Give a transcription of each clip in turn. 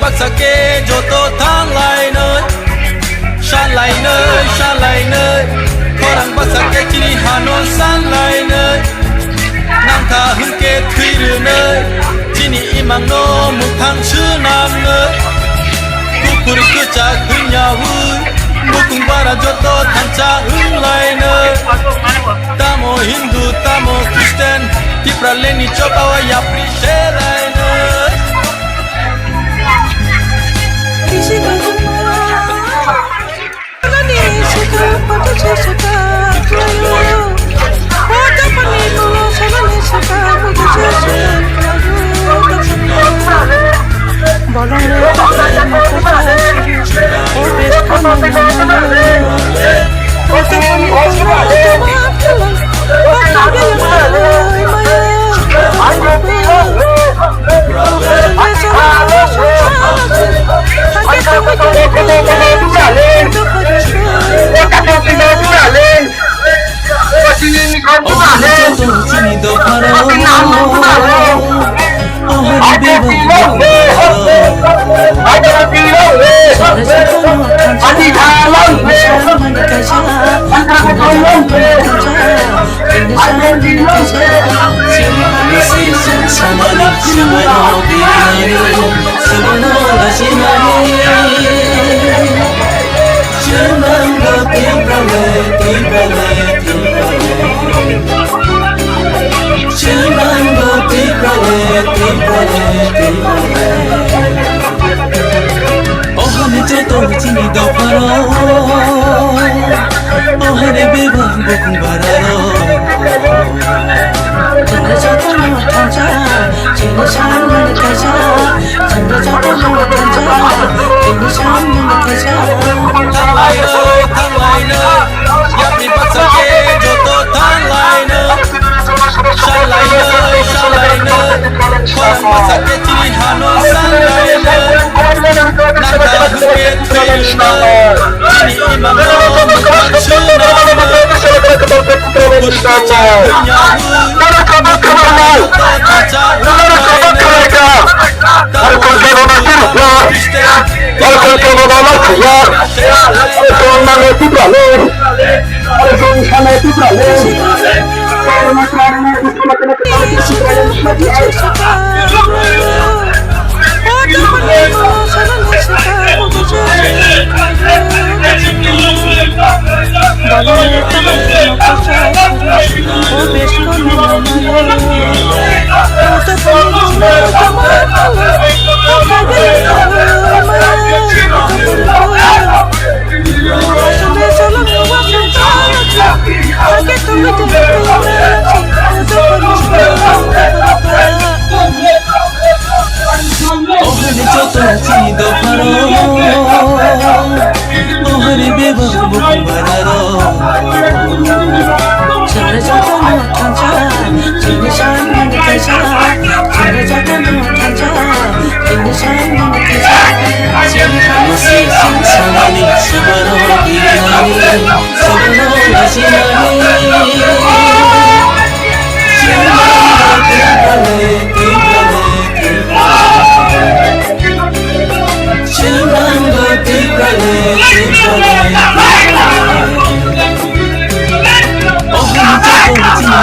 Bắc sa kê cho tô tháng lại nơi san lại nơi khó đằng Bắc sa kê chỉ đi Hà Nội san lại nơi nàng thà hưng kê thủy rửa nơi chỉ đi imang nô một tháng chưa nam nơi cứ cứ cha cứ nhà vui một cùng ba ra cho tô tháng cha hưng lại nơi ta mô Hindu ta mô Christian tiếp ra lên đi cho bao ai appreciate lại nơi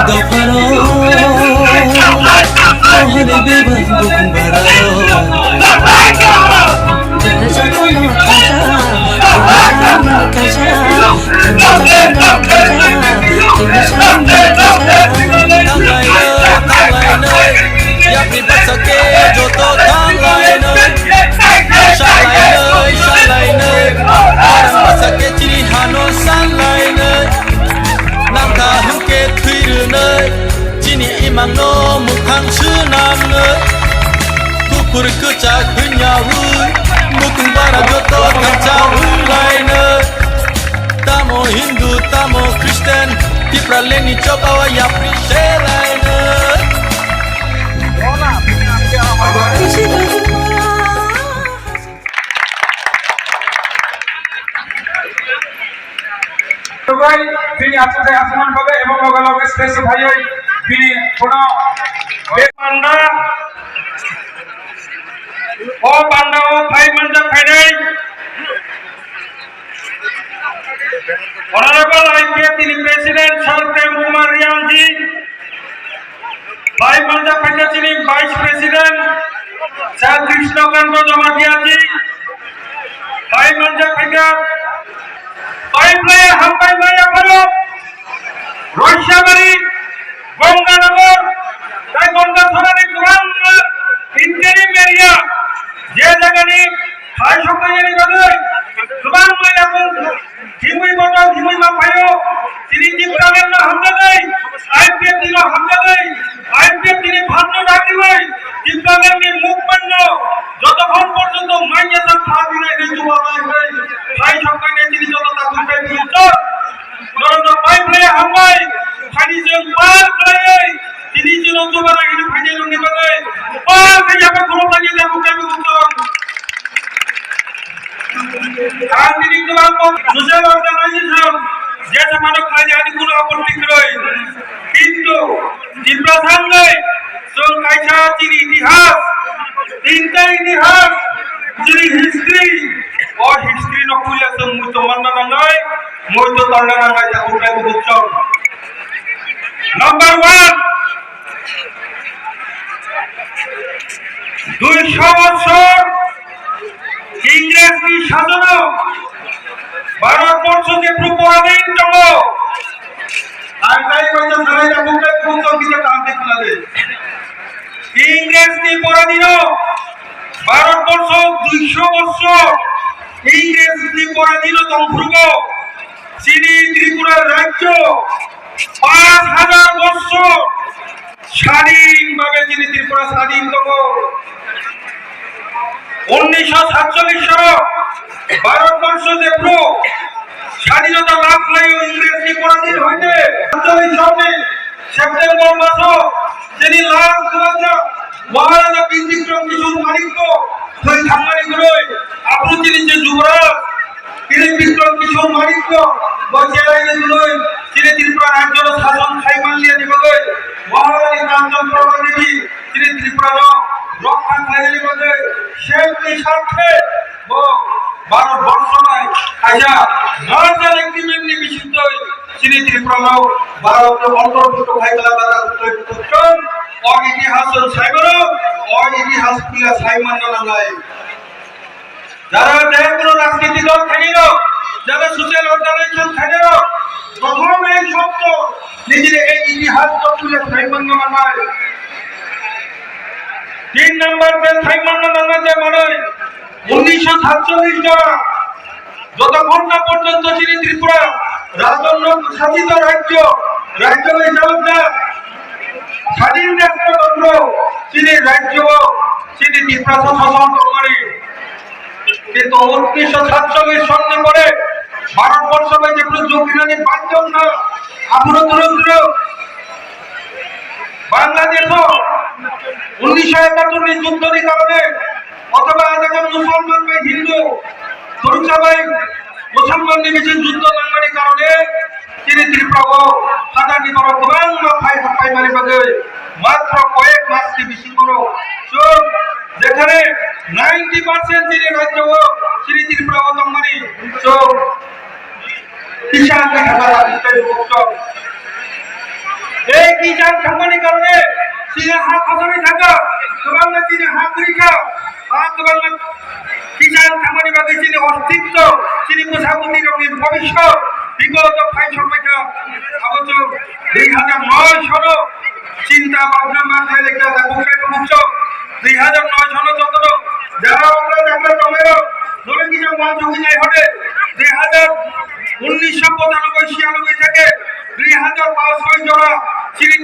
dafaro ohane beban bukung bararo Jangan kono kaca, jangan kaca, jangan kaca, jangan kaca. thang lại nơi ya phi bắt sa ke jo to thang lại nơi sha lại nơi orang bắt sa ke chi hano san lại nơi nang tha hung ke thui ru nơi chi ni imang no muk thang sư nam nơi ku kur ku cha khu nya hu mukung bara jo to thang cha hu lại nơi tamo Hindu tamo Christian ti praleni chobawa ya pri she lại nơi সবাই তিনি আজকে আসমান পাবে এবং লগে space ভাই হই তিনি কোন পান্ডা ও পান্ডা ও ভাই মঞ্জা ফাইনাই অনারেবল আইপিএফ তিনি প্রেসিডেন্ট সর প্রেম কুমার রিয়াং জি ভাই মঞ্জা ফাইনা তিনি vice president sir Krishnakanta Jamatia ji ভাই মঞ্জা ফাইনা পাইপলাইন হামপাই মাইয়া করো রয়সাবাড়ি গঙ্গানগর তাই গঙ্গা ধরনে কুরান ইন্টারিম এরিয়া যে জায়গানি হাই সকাইনি গদই কুরান মাইয়া কো ধিমুই বটো ধিমুই মা ভাইও তিনি জিপ্রামের না হামদা দেই আইপিএফ দিল হামদা দেই আইপিএফ তিনি ভান্ন ডাকি ভাই জিপ্রামের নি মুখ বন্ধ যতক্ষণ পর্যন্ত মাইয়া তা খাবি না রে জুবাই ভাই হাই সকাইনি তিনি যত তা দুটাই দিতো নরদ পাইপলাইন হামবাই খানি যে পার করে তিনি যেন জুবানা গিনি ভাইজে লঙ্গি বাগে পার কে যাবে কোনো লাগি যাব কেবি উত্তর আর তিনি জবান সোশ্যাল অর্গানাইজেশন যে মানব কাজে আদি কোনো আপত্তি রই কিন্তু জিব্রা সামনে সোল কাইছা চিনি ইতিহাস তিনটা ইতিহাস চিনি হিস্ট্রি ও হিস্ট্রি নকুলিয়া তো মুই তো মাননা নয় মই তো তন্ডা নয় তা উঠাই বুঝছ নাম্বার 1 200 বছর ইংরেজি সাধনা ভারতবর্ষ যে প্রপরাধীন তম আর তাই কইতে সবাইটা বুকে বুঝছ কিটা কামতে খোলাবে ইংরেজি পরাধীন ভারতবর্ষ 200 বছর ইংরেজি পরাধীন তন্ত্রগ চিনি ত্রিপুরার রাজ্য 5000 বছর স্বাধীনভাবে চিনি ত্রিপুরা স্বাধীনতম 1947 সাল ভারতবর্ষ যে স্বাধীনতা লাভ হয় ইংরেজি পরাধীন হইতে 47 সালে সেপ্টেম্বর মাস যিনি লাভ করেছে মহারাজা বিক্রম কিশোর মানিক্য সেই সাংবাদিক গুলোই আপনি যিনি যে যুবরাজ তিনি বিক্রম কিশোর মানিক্য বজেলাই গুলোই যিনি ত্রিপুরা রাজ্যের শাসন খাইমান নিয়ে দিবলে মহারানী কাঞ্চন প্রভা দেবী যিনি ত্রিপুরা রক্ষা খাইলি বলে সেই স্বার্থে ও ভারতবর্ষ নয় আচ্ছা নর্দার্ন এগ্রিমেন্ট বিশুদ্ধ যিনি ত্রিপুরা ভারতের অন্তর্ভুক্ত খাইলা দাদা উত্তর और इतिहास साइबर और इतिहास किला साइमान नालाय যারা দেহগুলো রাজনীতি দল খাইলো যারা সোশ্যাল অর্গানাইজেশন খাইলো প্রথম এই শব্দ নিজের এই ইতিহাস তত্ত্বে সাইমান নালায় 3 নাম্বার তে সাইমান নালায় যে মানে 1947 যারা যতক্ষণ না পর্যন্ত শ্রী ত্রিপুরা রাজন্য শাসিত রাজ্য হিসাবে স্বাধীন রাষ্ট্রতন্ত্র চিনি রাজ্য চিনি ত্রিপুরা শাসন করে কিন্তু 1947 সনে পরে ভারতবর্ষ যে যোগীরানী পাঁচজন না আপুরো তুরন্দ্র বাংলাদেশ 1971 যুদ্ধের কারণে অথবা আজকে মুসলমান ভাই হিন্দু তুরুচা ভাই মুসলমান নিবেশে যুদ্ধ লাগানোর কারণে তিনি ত্রিপুরা হাতানি বড় গোবাং মাথায় হাপাই মারি বাগে মাত্র কয়েক মাস কি বেশি বড় সব যেখানে 90% যিনি রাজ্য শ্রী ত্রিপুরা দমনি সব কিষান লেখাপড়া দিতে এই কিষাণ সম্মানের কারণে চীনে হাত হাজারে থাকা বাংলা চীনে হাত রেখা বাংলা কিষাণ সম্মানী বাদে চীনে অস্তিত্ব চীনে প্রজাপতি রঙের ভবিষ্যৎ বিগত ৬৫ অবছর ২০০৯ সন চিন্তা ভাবনা মাথায় রেখে বুঝছ ২০০৯ সন যত যারা আমরা তমেরও ধরে কিছু মঞ্চ অভিনয় ঘটে 1995-96 থেকে 2005 জোড়া চিনি